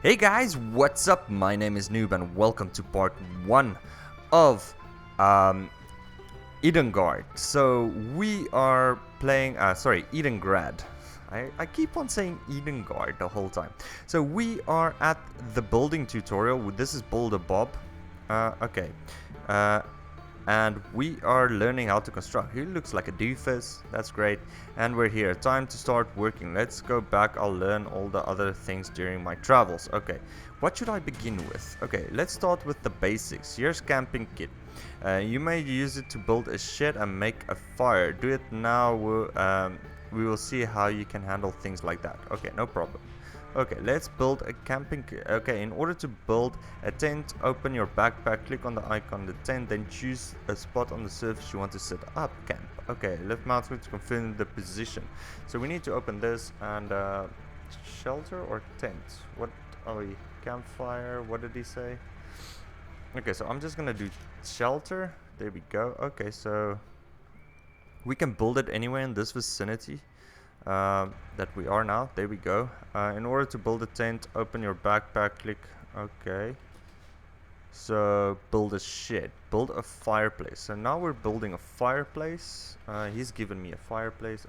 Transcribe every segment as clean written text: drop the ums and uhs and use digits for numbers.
Hey guys, what's up? My name is Noob and welcome to part 1 of um, Edengrad. So we are playing, Edengrad. I keep on saying Edengrad the whole time. So we are at the building tutorial. This is Boulder Bob. Okay. Uh, and we are learning how to construct. He looks like a doofus. That's great. And we're here. Time to start working. Let's go back. I'll learn all the other things during my travels. Okay, what should I begin with? Okay, let's start with the basics. Here's camping kit. You may use it to build a shed and make a fire. Do it now. We will see how you can handle things like that. Okay, no problem. Okay, let's build a camping. Okay, in order to build a tent, open your backpack, click on the icon, the tent, then choose a spot on the surface you want to set up camp. Okay, left mouse click to confirm the position. So we need to open this and shelter or tent. What are we? Campfire. What did he say? Okay, so I'm just gonna do shelter. There we go. Okay, so we can build it anywhere in this vicinity. That we are now. There we go. In order to build a tent, open your backpack, click OK. So build a shed, build a fireplace. So now we're building a fireplace. He's given me a fireplace.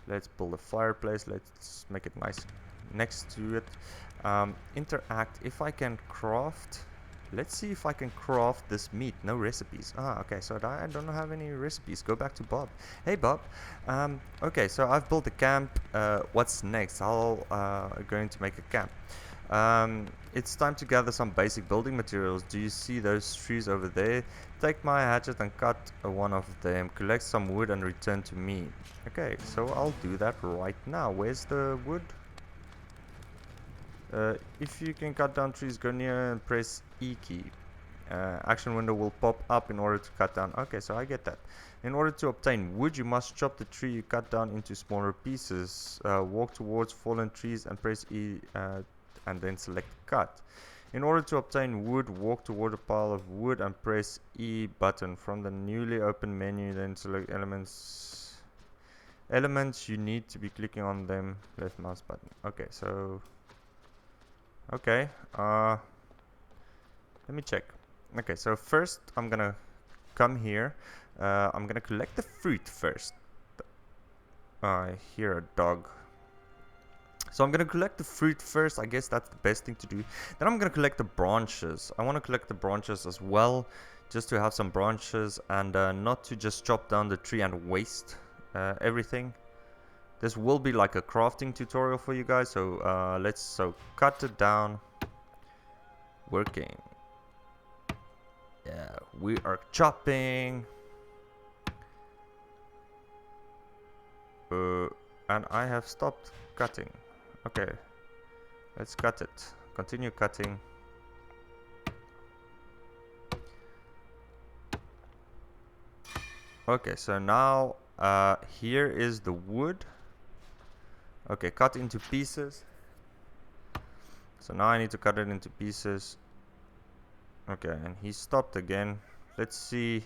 Let's build a fireplace. Let's make it nice next to it. Interact. If I can craft. Let's see if I can craft this meat. No recipes. Okay, so I don't have any recipes. Go back to Bob. Hey, Bob. Okay, so I've built a camp. What's next? I'm going to make a camp. It's time to gather some basic building materials. Do you see those trees over there? Take my hatchet and cut one of them. Collect some wood and return to me. Okay, so I'll do that right now. Where's the wood? If you can cut down trees, go near and press E key. Action window will pop up in order to cut down. Okay, so I get that. In order to obtain wood, you must chop the tree you cut down into smaller pieces. Walk towards fallen trees and press E and then select cut. In order to obtain wood, walk toward a pile of wood and press E button. From the newly opened menu, then select elements. Elements, you need to be clicking on them. Left mouse button. Okay, so... Okay, let me check. Okay, so first I'm gonna come here. I'm gonna collect the fruit first. I hear a dog. So I'm gonna collect the fruit first. I guess that's the best thing to do. Then I'm gonna collect the branches. I want to collect the branches as well, just to have some branches and not to just chop down the tree and waste everything. This will be like a crafting tutorial for you guys, so let's cut it down. Working. Yeah, we are chopping. And I have stopped cutting. Okay, let's cut it. Continue cutting. Okay, so now here is the wood. Okay, cut into pieces. So now I need to cut it into pieces. Okay, and he stopped again. Let's see.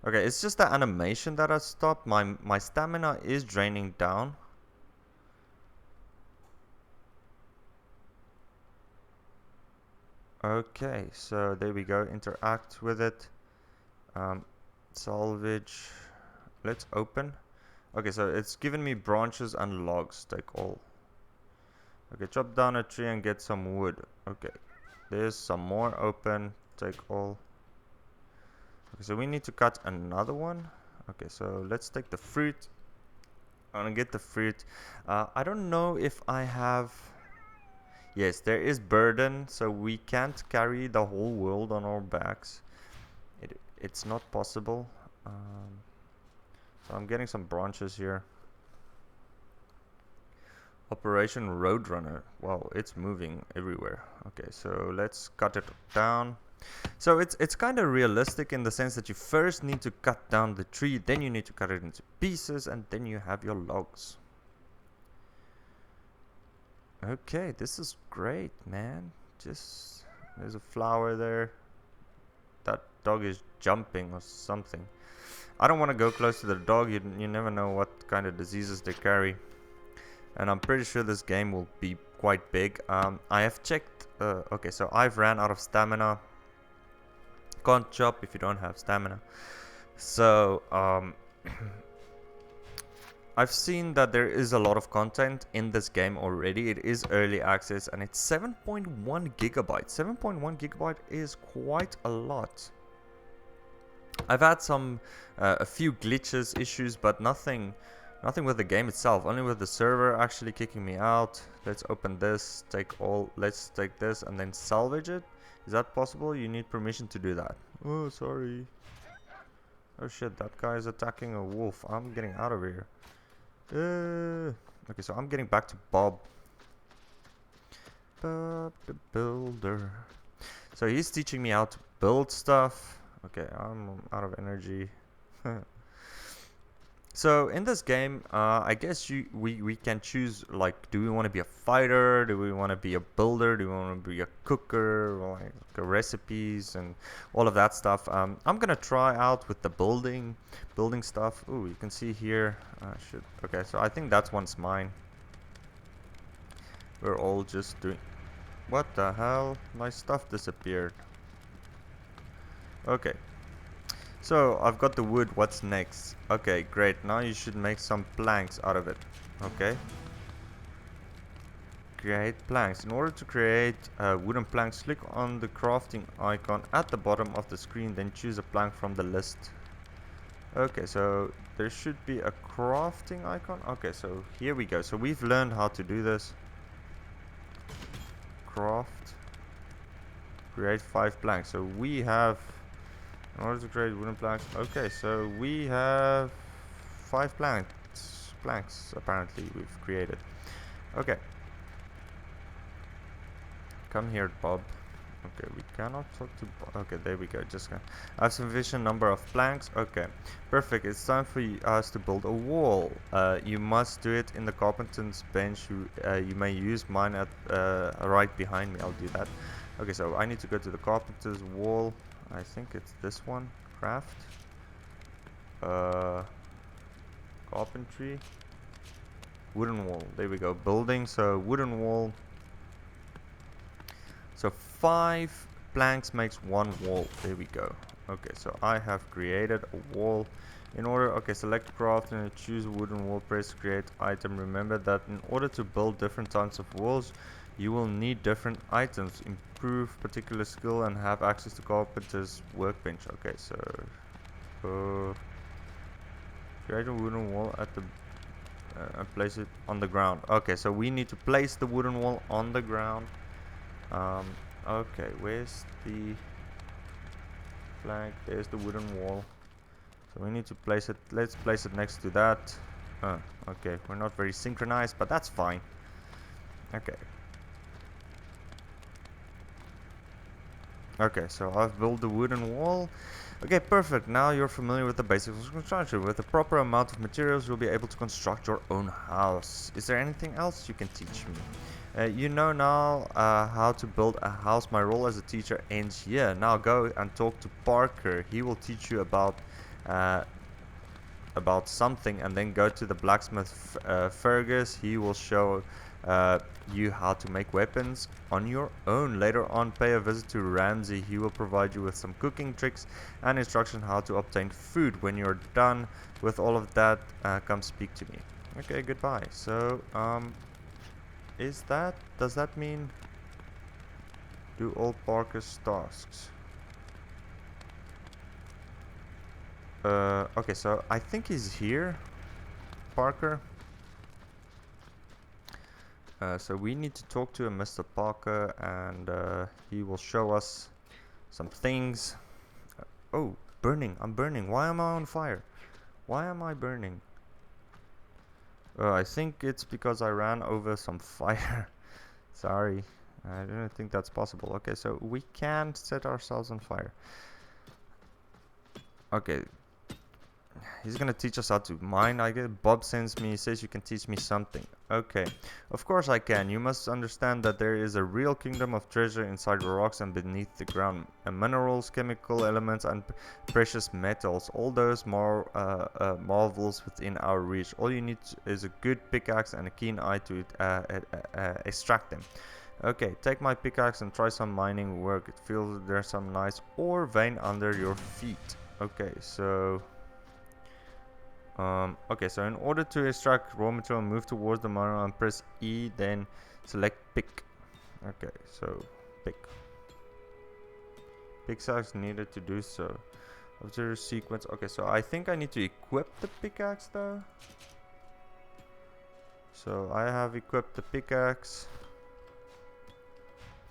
Okay, it's just the animation that I stopped. My stamina is draining down. Okay, so there we go. Interact with it. Salvage. Let's open. Okay, so it's given me branches and logs. Take all. Okay, chop down a tree and get some wood. Okay, there's some more. Open. Take all. Okay, so we need to cut another one. Okay, so let's take the fruit. I'm gonna get the fruit. I don't know if I have... Yes, there is burden, so we can't carry the whole world on our backs. It's not possible. So I'm getting some branches here. Operation Roadrunner. Wow, it's moving everywhere. Okay, so let's cut it down. So it's kind of realistic in the sense that you first need to cut down the tree, then you need to cut it into pieces, and then you have your logs. Okay, this is great, man. Just there's a flower there. That dog is jumping or something. I don't want to go close to the dog. You never know what kind of diseases they carry. And I'm pretty sure this game will be quite big. I have checked. Okay, so I've ran out of stamina. Can't chop if you don't have stamina. So I've seen that there is a lot of content in this game already. It is early access and it's 7.1 gigabytes. 7.1 gigabyte is quite a lot. I've had a few glitches, issues, but nothing with the game itself. Only with the server actually kicking me out. Let's open this, let's take this and then salvage it. Is that possible? You need permission to do that. Oh, sorry. Oh shit, that guy is attacking a wolf. I'm getting out of here. Okay, so I'm getting back to Bob. Bob the Builder. So he's teaching me how to build stuff. Okay, I'm out of energy. So in this game, I guess we can choose, like, do we want to be a fighter? Do we want to be a builder? Do we want to be a cooker? Like recipes and all of that stuff. I'm gonna try out with the building stuff. Ooh, you can see here. Okay, so I think that one's mine. We're all just doing. What the hell? My stuff disappeared. Okay. So, I've got the wood, what's next? Okay, great, now you should make some planks out of it. Okay. Create planks. In order to create wooden planks, click on the crafting icon at the bottom of the screen, then choose a plank from the list. Okay, so there should be a crafting icon. Okay, so here we go. So we've learned how to do this. Craft. Create 5 planks. So we have... In order to create wooden planks. Okay, so we have 5 planks apparently we've created. Okay. Come here, Bob. Okay, we cannot talk to Bob. Okay, there we go. Just I have sufficient number of planks. Okay, perfect. It's time for us to build a wall. You must do it in the carpenter's bench. You may use mine at right behind me. I'll do that. Okay, so I need to go to the carpenter's wall. I think it's this one. Craft. Carpentry. Wooden wall. There we go. Building. So wooden wall. So 5 planks makes 1 wall. There we go. Okay, so I have created a wall. In order, okay, select craft and choose wooden wall. Press create item. Remember that in order to build different types of walls, you will need different items. Improve particular skill and have access to carpenter's workbench. Okay, so create a wooden wall at the and place it on the ground. Okay, so we need to place the wooden wall on the ground. Okay, where's the plank? There's the wooden wall. So we need to place it. Let's place it next to that. Okay, we're not very synchronized, but that's fine. Okay. Okay, so I've built the wooden wall. Okay, perfect. Now you're familiar with the basics of construction. With the proper amount of materials, you'll be able to construct your own house. Is there anything else you can teach me? You know now how to build a house. My role as a teacher ends here. Now go and talk to Parker. He will teach you about something, and then go to the blacksmith Fergus. He will show you how to make weapons on your own. Later on, pay a visit to Ramsey. He will provide you with some cooking tricks and instruction how to obtain food. When you're done with all of that, come speak to me. Okay, goodbye. So does that mean do all Parker's tasks? Okay, so I think he's here, Parker. So we need to talk to Mr. Parker, and he will show us some things. Oh, burning! I'm burning. Why am I on fire? Why am I burning? I think it's because I ran over some fire. Sorry, I didn't think that's possible. Okay, so we can't set ourselves on fire. Okay. He's gonna teach us how to mine. I guess Bob sends me, says you can teach me something. Okay, of course I can. You must understand that there is a real kingdom of treasure inside the rocks and beneath the ground. Minerals, chemical elements, and precious metals. All those marvels within our reach. All you need is a good pickaxe and a keen eye to extract them. Okay, take my pickaxe and try some mining work. It feels there's some nice ore vein under your feet. Okay, so... okay, so in order to extract raw material, move towards the mineral and press E, then select pick. Okay, so pick. Pickaxe needed to do so. After sequence. Okay, so I think I need to equip the pickaxe though. So I have equipped the pickaxe.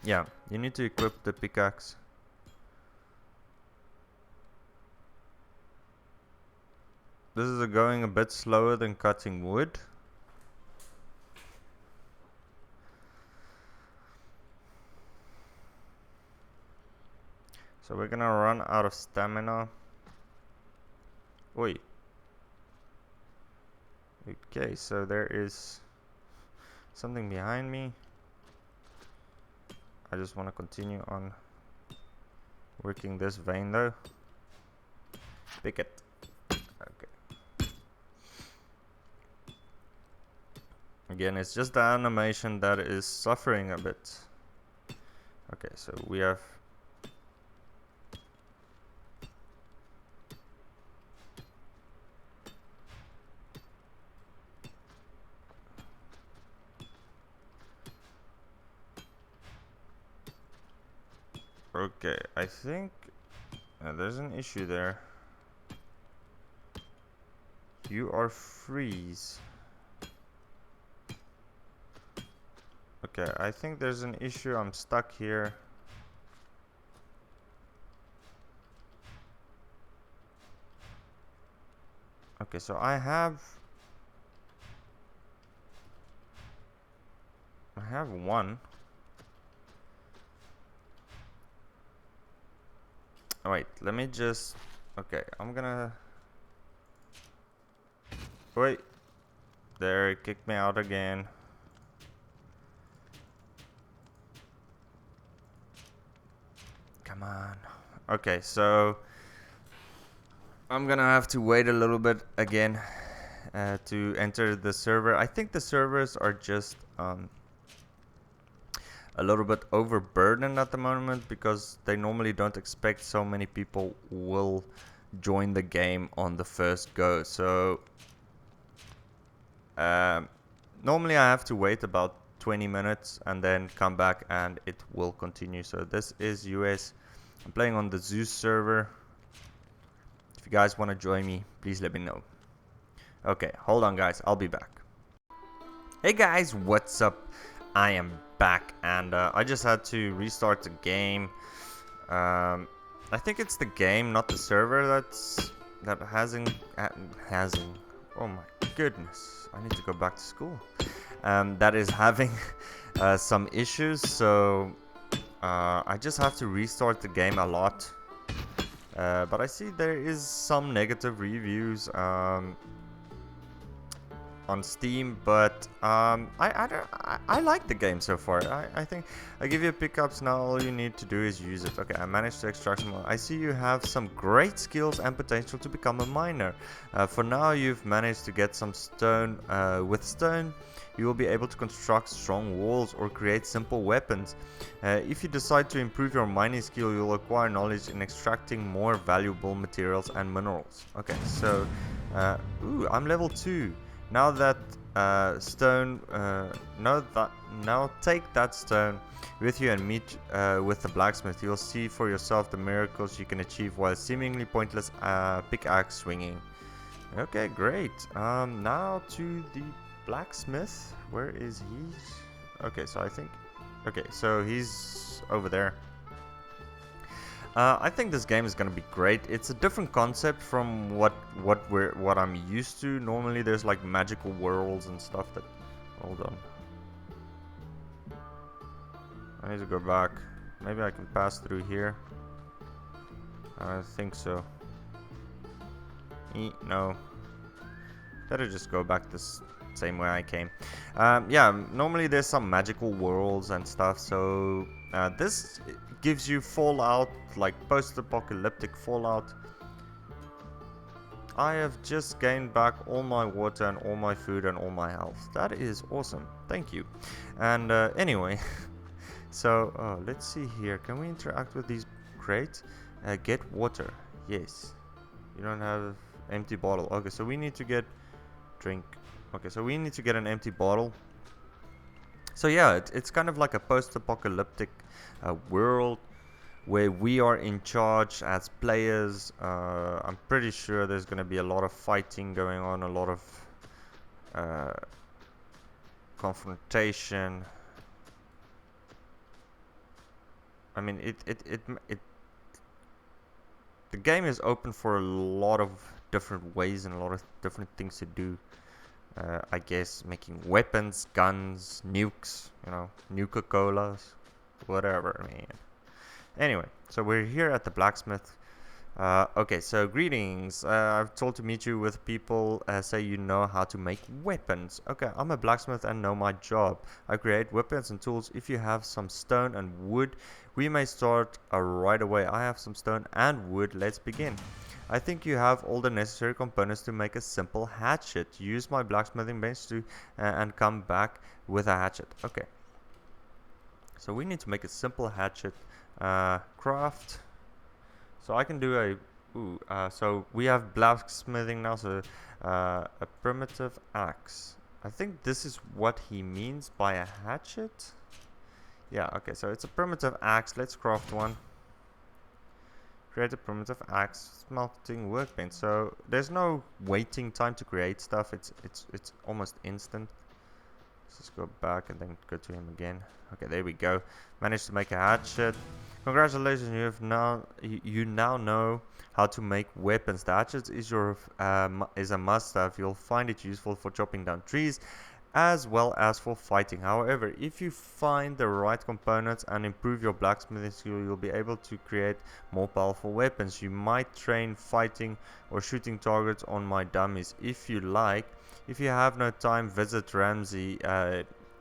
Yeah, you need to equip the pickaxe. This is going a bit slower than cutting wood. So we're gonna run out of stamina. Oi. Okay, so there is something behind me. I just want to continue on working this vein though. Pick it. Okay. Again, it's just the animation that is suffering a bit. Okay, so we have... Okay, I think there's an issue there. You are freeze. Okay, I think there's an issue. I'm stuck here. Okay, so I have one. Oh, wait, let me just... Okay, I'm gonna... Wait. There, it kicked me out again. Come on. Okay, so... I'm gonna have to wait a little bit again to enter the server. I think the servers are just a little bit overburdened at the moment because they normally don't expect so many people will join the game on the first go. So normally I have to wait about 20 minutes and then come back and it will continue. So this is US. I'm playing on the Zeus server. If you guys want to join me, please let me know. Okay, hold on guys, I'll be back. Hey guys, what's up? I am back and I just had to restart the game. I think it's the game, not the server that hasn't. Oh my goodness, I need to go back to school. That is having some issues, so I just have to restart the game a lot. But I see there is some negative reviews on Steam, but I like the game so far. I think I give you pickups now. All you need to do is use it. Okay, I managed to extract some. I see you have some great skills and potential to become a miner. For now, you've managed to get some stone. With stone, you will be able to construct strong walls or create simple weapons. If you decide to improve your mining skill, you'll acquire knowledge in extracting more valuable materials and minerals. Okay, so ooh, I'm level 2. Now that now take that stone with you and meet with the blacksmith. You'll see for yourself the miracles you can achieve while seemingly pointless pickaxe swinging. Okay, great. Now to the blacksmith. Where is he? Okay, so I think... Okay, so he's over there. I think this game is gonna be great. It's a different concept from what I'm used to. Normally, there's like magical worlds and stuff that. Hold on. I need to go back. Maybe I can pass through here. I think so. No. Better just go back this same way I came. Yeah, normally there's some magical worlds and stuff, so this gives you Fallout, like post-apocalyptic Fallout. I have just gained back all my water and all my food and all my health. That is awesome. Thank you. And anyway, so let's see here. Can we interact with these crates? Get water. Yes. You don't have empty bottle. Okay, so we need to get drink. Okay, so we need to get an empty bottle. So yeah, it's kind of like a post-apocalyptic world where we are in charge as players. I'm pretty sure there's going to be a lot of fighting going on, a lot of confrontation. I mean, the game is open for a lot of different ways and a lot of different things to do. I guess making weapons, guns, nukes, Nuka-Colas, whatever, man. Anyway, so we're here at the blacksmith. Okay, so greetings. I've told to meet you with people say you know how to make weapons. Okay, I'm a blacksmith and know my job. I create weapons and tools. If you have some stone and wood, we may start right away. I have some stone and wood. Let's begin. I think you have all the necessary components to make a simple hatchet. Use my blacksmithing bench to and come back with a hatchet. Okay. So we need to make a simple hatchet. Craft. So I can do so we have blacksmithing now. So a primitive axe. I think this is what he means by a hatchet. Yeah. Okay. So it's a primitive axe. Let's craft one. Create a primitive axe, smelting workbench. So there's no waiting time to create stuff. It's almost instant. Let's just go back and then go to him again. Okay, there we go. Managed to make a hatchet. Congratulations, you now know how to make weapons. The hatchet is a must-have. You'll find it useful for chopping down trees, as well as for fighting. However, if you find the right components and improve your blacksmithing skill, you'll be able to create more powerful weapons. You might train fighting or shooting targets on my dummies if you like. If you have no time, visit Ramsey.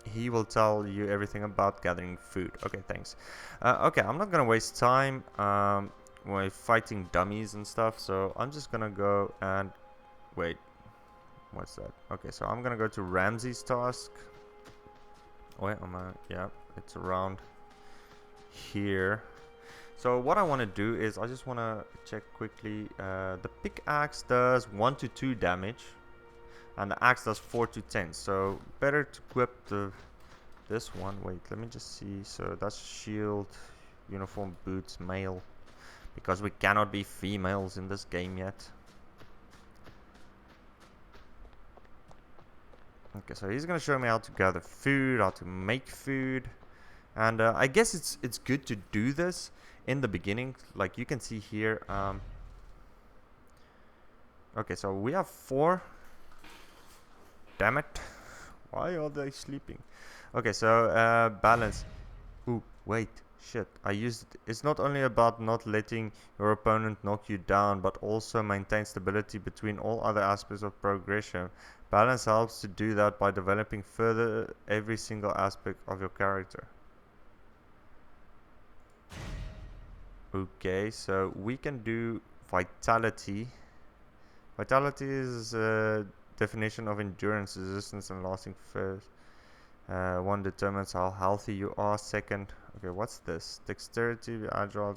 He will tell you everything about gathering food. Okay, thanks. Okay, I'm not gonna waste time with fighting dummies and stuff, so I'm just gonna go and wait. What's that? Okay, so I'm gonna go to Ramsey's task. Wait, yeah, it's around here. So what I want to do is I just want to check quickly. The pickaxe does 1 to 2 damage, and the axe does 4 to 10. So better to equip this one. Wait, let me just see. So that's shield, uniform, boots, male, because we cannot be females in this game yet. Okay, so he's gonna show me how to gather food, how to make food, and I guess it's good to do this in the beginning, like you can see here. Okay, so we have 4. Damn it! Why are they sleeping? Okay, so balance. Ooh, wait, shit! I used it. It's not only about not letting your opponent knock you down, but also maintain stability between all other aspects of progression. Balance helps to do that by developing further every single aspect of your character. Okay, so we can do vitality. Vitality is a definition of endurance, resistance, and lasting first. One determines how healthy you are. Second, okay, what's this? Dexterity, agile,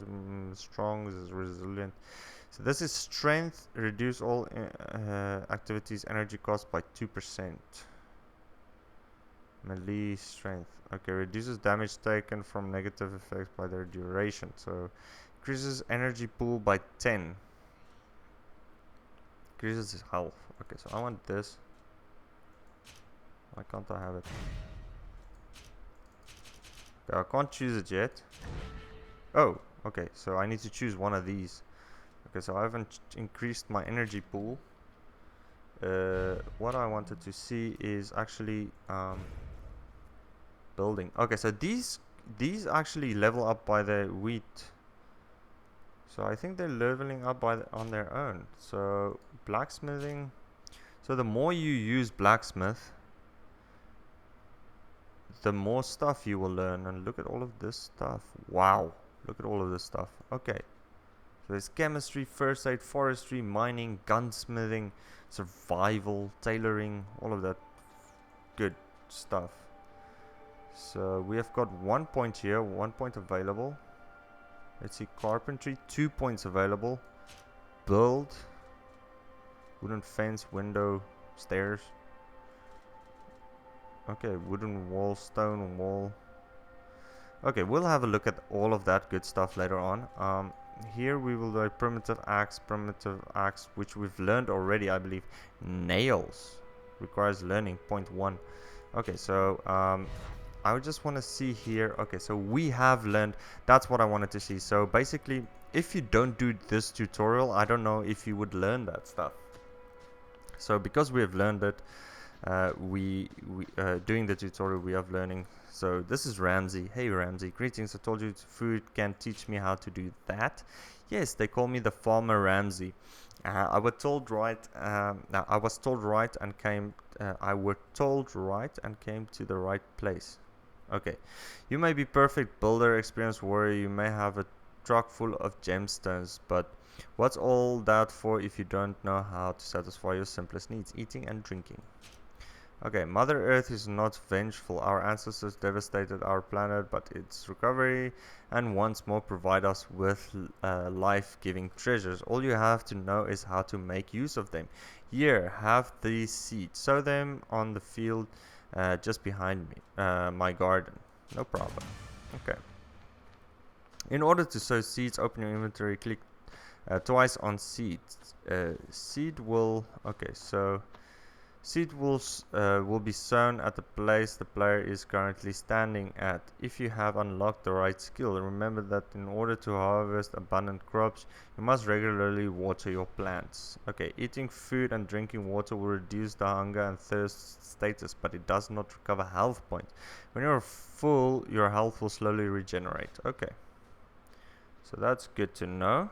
strong, resilient. So this is strength. Reduce all activities energy cost by 2%. Melee strength. Okay, reduces damage taken from negative effects by their duration. So increases energy pool by 10. Increases his health. Okay, so I want this. Why can't I have it? Okay, I can't choose it yet. Oh, okay, so I need to choose one of these. Okay, so I haven't increased my energy pool. What I wanted to see is actually building. Okay, so these actually level up by the wheat. So I think they're leveling up on their own. So blacksmithing. So the more you use blacksmith, the more stuff you will learn. And look at all of this stuff. Wow. Look at all of this stuff. Okay. So there's chemistry, first aid, forestry, mining, gunsmithing, survival, tailoring, all of that good stuff. So we have got 1 point here, 1 point available. Let's see, carpentry, 2 points available. Build, wooden fence, window, stairs. Okay, wooden wall, stone wall. Okay, we'll have a look at all of that good stuff later on. Here we will do a primitive axe, which we've learned already, I believe. Nails requires learning, point 1. Okay, so I would just want to see here. Okay, so we have learned. That's what I wanted to see. So basically, if you don't do this tutorial, I don't know if you would learn that stuff. So because we have learned it, doing the tutorial we have learning. So this is Ramsey. Hey Ramsey, greetings. I told you food can teach me how to do that. Yes, they call me the farmer Ramsey. I was told right. Now I was told right and came. I were told right and came to the right place. Okay, you may be perfect builder, experienced warrior. You may have a truck full of gemstones, but what's all that for if you don't know how to satisfy your simplest needs, eating and drinking? Okay, Mother Earth is not vengeful. Our ancestors devastated our planet, but its recovery and once more provide us with life-giving treasures. All you have to know is how to make use of them. Here, have these seeds. Sow them on the field just behind me, my garden. No problem. Okay. In order to sow seeds, open your inventory, click twice on seeds. Seed will... Okay, so... Seed will be sown at the place the player is currently standing at. If you have unlocked the right skill, remember that in order to harvest abundant crops, you must regularly water your plants. Okay, eating food and drinking water will reduce the hunger and thirst status, but it does not recover health points. When you're full, your health will slowly regenerate. Okay, so that's good to know.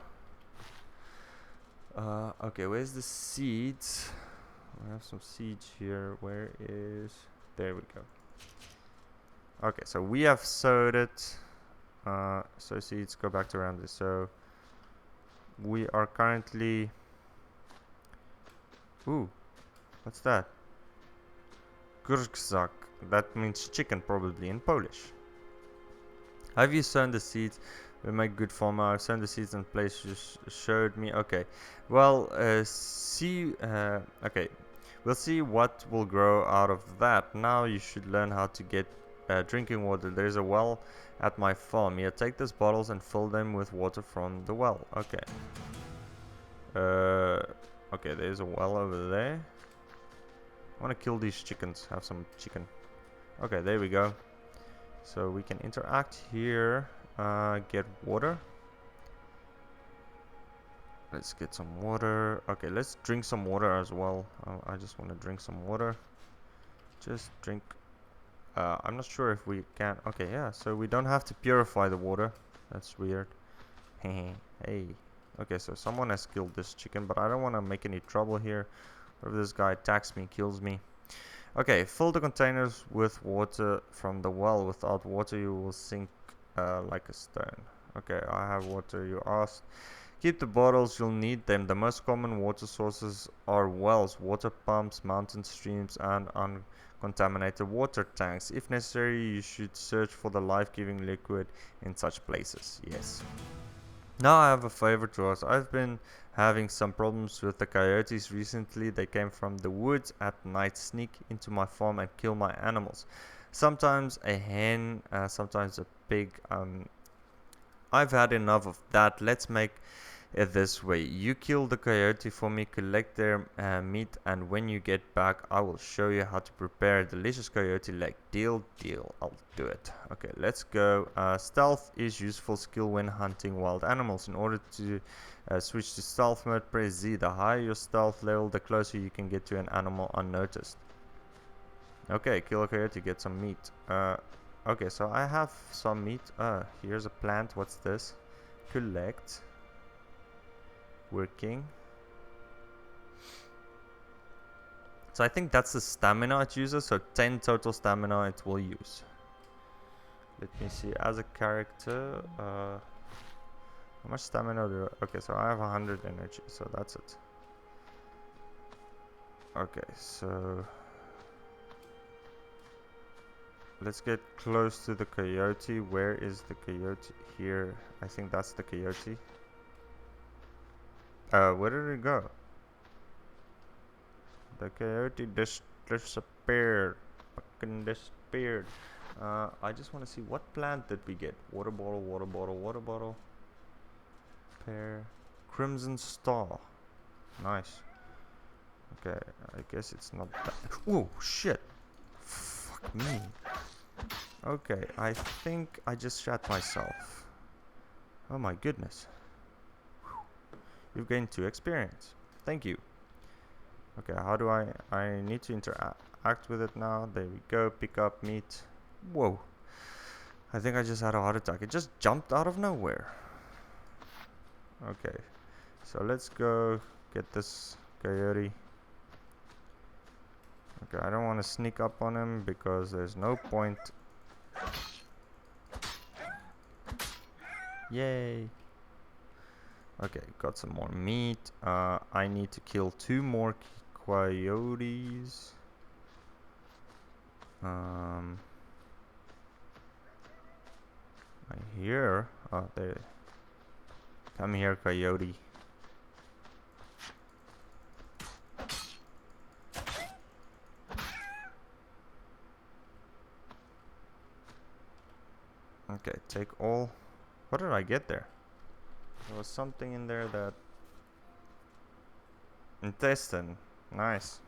Okay, where's the seeds? I have some seeds here. Where is... There we go. Okay, so we have sowed it. So seeds go back to around this. So we are currently... Ooh, what's that? Kurczak. That means chicken probably in Polish. Have you sown the seeds? We make good farmer. I've sown the seeds in place you showed me. Okay, well, okay, we'll see what will grow out of that. Now you should learn how to get drinking water. There's a well at my farm. Here, take these bottles and fill them with water from the well. Okay. Okay, there's a well over there. I want to kill these chickens. Have some chicken. Okay, there we go. So we can interact here. Get water. Let's get some water. Okay, let's drink some water as well. I just want to drink some water. Just drink. I'm not sure if we can. Okay, yeah, so we don't have to purify the water. That's weird. Hey. Okay, so someone has killed this chicken, but I don't want to make any trouble here. Or if this guy attacks me, kills me. Okay, fill the containers with water from the well. Without water, you will sink like a stone. Okay, I have water, you asked. Keep the bottles, you'll need them. The most common water sources are wells, water pumps, mountain streams, and uncontaminated water tanks. If necessary, you should search for the life-giving liquid in such places. Yes. Now I have a favor to ask. I've been having some problems with the coyotes recently. They came from the woods at night, sneak into my farm and kill my animals. Sometimes a hen, sometimes a pig. I've had enough of that. Let's make it this way. You kill the coyote for me, collect their meat, and when you get back, I will show you how to prepare a delicious coyote leg. Deal. I'll do it. Okay, let's go. Stealth is useful skill when hunting wild animals. In order to switch to stealth mode, press Z. The higher your stealth level, the closer you can get to an animal unnoticed. Okay, kill a coyote, get some meat. Okay, so I have some meat. Here's a plant. What's this? Collect. Working. So I think that's the stamina it uses. So 10 total stamina it will use. let me see. As a character, how much stamina do I... Okay, so I have 100 energy, so that's it. Okay, so let's get close to the coyote. Where is the coyote? Here. I think that's the coyote. Where did it go? The coyote disappeared. Fucking disappeared. I just want to see what plant did we get. Water bottle, water bottle, water bottle. Pear. Crimson star. Nice. Okay, I guess it's not that. Whoa, shit. Fuck me. Okay, I think I just shot myself. Oh my goodness. You've gained 2 experience. Thank you. Okay, how do I need to interact with it now. There we go, pick up meat. Whoa. I think I just had a heart attack. It just jumped out of nowhere. Okay, so let's go get this coyote. Okay, I don't want to sneak up on him because there's no point. Yay. Okay, got some more meat. I need to kill 2 more coyotes. I hear. Oh, there. Come here, coyote. Okay, take all. What did I get there? There was something in there that... Intestine. Nice.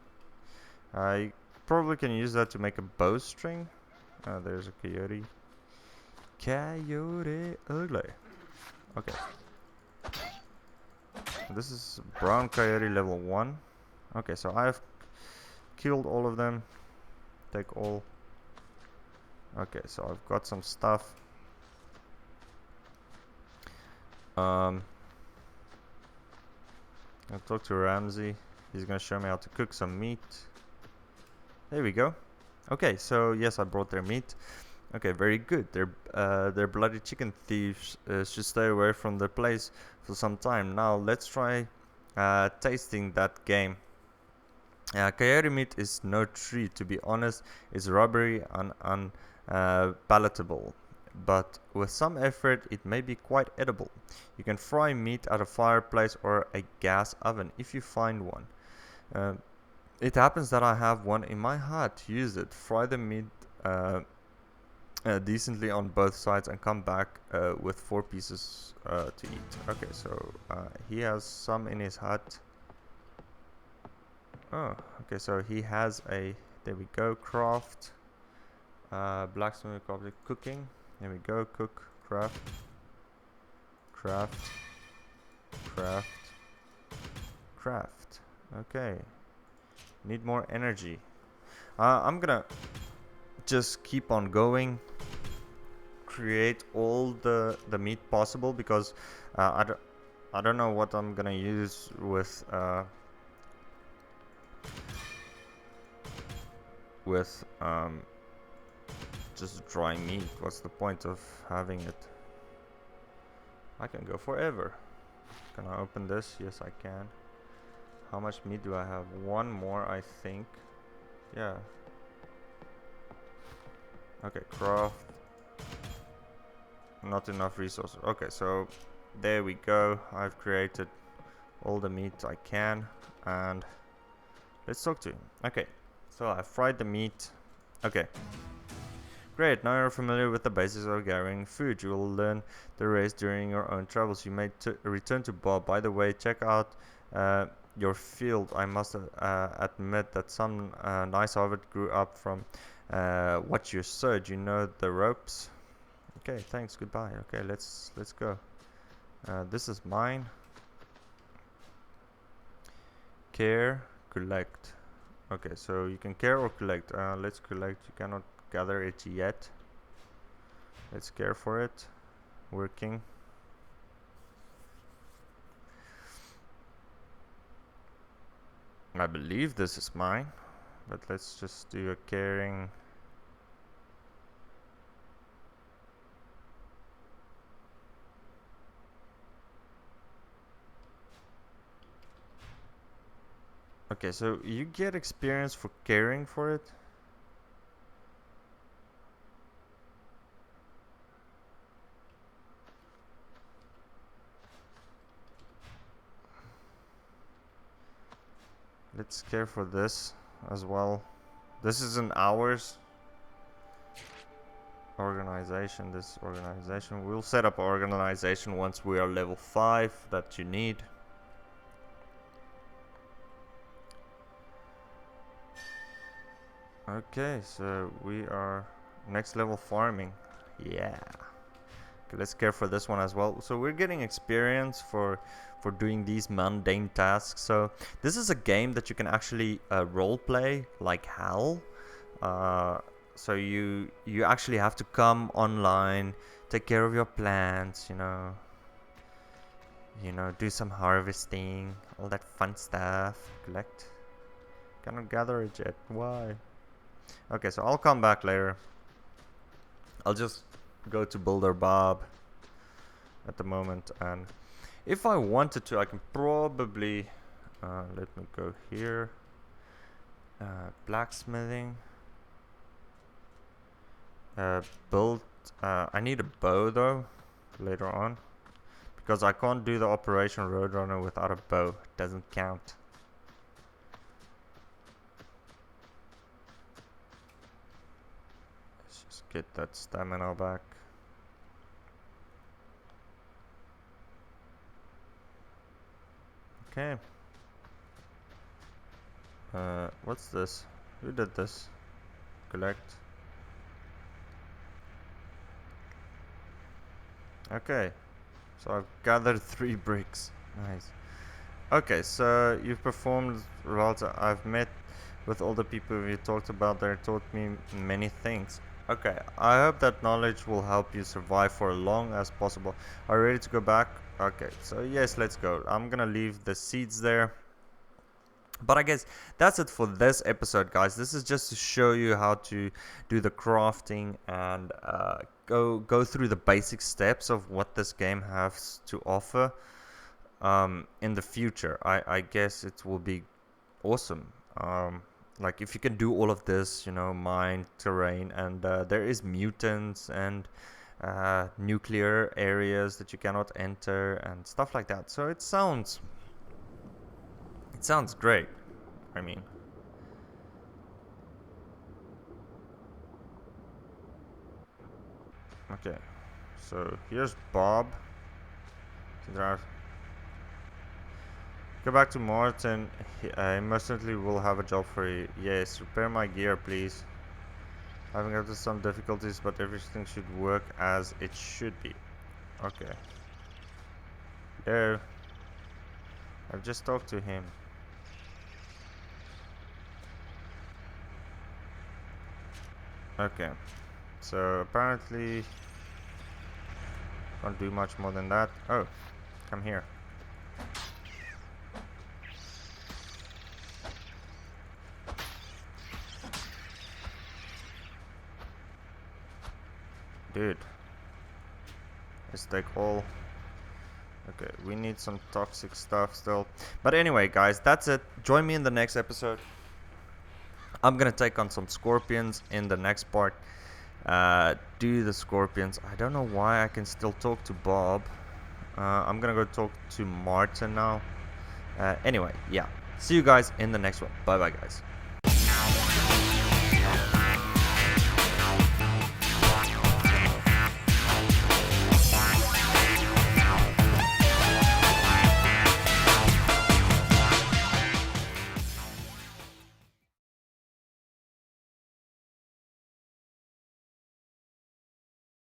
I probably can use that to make a bowstring. There's a coyote. Coyote ugly. Okay. This is brown coyote level 1. Okay, so I've killed all of them. Take all. Okay, so I've got some stuff. I'll talk to Ramsey. He's gonna show me how to cook some meat. There we go. Okay, so yes, I brought their meat. Okay, very good. They're bloody chicken thieves. Should stay away from the place for some time. Now let's try tasting that game. Coyote meat is no treat, to be honest. It's rubbery and unpalatable, but with some effort it may be quite edible. You can fry meat at a fireplace or a gas oven if you find one. It happens that I have one in my hut. Use it. Fry the meat decently on both sides and come back with 4 pieces to eat. Okay, so he has some in his hut. Oh, okay, so he has a... There we go, craft. Blacksmithing, cooking. There we go, cook, craft. Craft. Craft. Craft. Okay. Need more energy. I'm gonna just keep on going. Create all the meat possible because I don't know what I'm gonna use with just dry meat. What's the point of having it? I can go forever. Can I open this? Yes, I can. How much meat do I have? 1 more, I think. Yeah. Okay, craft. Not enough resources. Okay, so there we go. I've created all the meat I can, and let's talk to him. Okay, so I fried the meat. Okay. Great, now you're familiar with the basics of gathering food. You will learn the rest during your own travels. You may return to Bob. By the way, check out your field. I must admit that some nice harvest grew up from what you sowed. You know the ropes. Okay, thanks. Goodbye. Okay, let's go. This is mine. Care, collect. Okay, so you can care or collect. Let's collect. You cannot gather it yet. Let's care for it. Working. I believe this is mine, but let's just do a caring. Okay, so you get experience for caring for it. Let's care for this as well. This is an hours organization. This organization. We'll set up organization once we are level 5 that you need. Okay, so we are next level farming. Yeah. Okay, let's care for this one as well. So we're getting experience for doing these mundane tasks. So this is a game that you can actually role play like hell. So you actually have to come online, take care of your plants, do some harvesting, all that fun stuff. Collect. Cannot gather it yet. Why? Okay, so I'll come back later. I'll just go to Builder Bob at the moment, and if I wanted to, I can probably let me go here. Blacksmithing. Build. I need a bow though later on, because I can't do the Operation Roadrunner without a bow. It doesn't count. Let's just get that stamina back. Okay. What's this? Who did this? Collect. Okay. So I've gathered 3 bricks. Nice. Okay, so you've performed roles. I've met with all the people you talked about. They taught me many things. Okay, I hope that knowledge will help you survive for as long as possible. Are you ready to go back? Okay, so yes, let's go. I'm gonna leave the seeds there. But I guess that's it for this episode, guys. This is just to show you how to do the crafting and go through the basic steps of what this game has to offer. In the future, I guess it will be awesome. Like if you can do all of this, mine terrain, and there is mutants and nuclear areas that you cannot enter and stuff like that. So it sounds great. I mean, okay. So here's Bob. Go back to Martin. I mercenary will have a job for you. Yes, repair my gear, please. Having had some difficulties, but everything should work as it should be. Okay. There. I've just talked to him. Okay. So apparently can't do much more than that. Oh, come here. Dude. Let's take all. Okay, we need some toxic stuff still. But anyway, guys, that's it. Join me in the next episode. I'm gonna take on some scorpions in the next part. Do the scorpions. I don't know why I can still talk to Bob. I'm gonna go talk to Martin now. Anyway, yeah. See you guys in the next one. Bye bye, guys.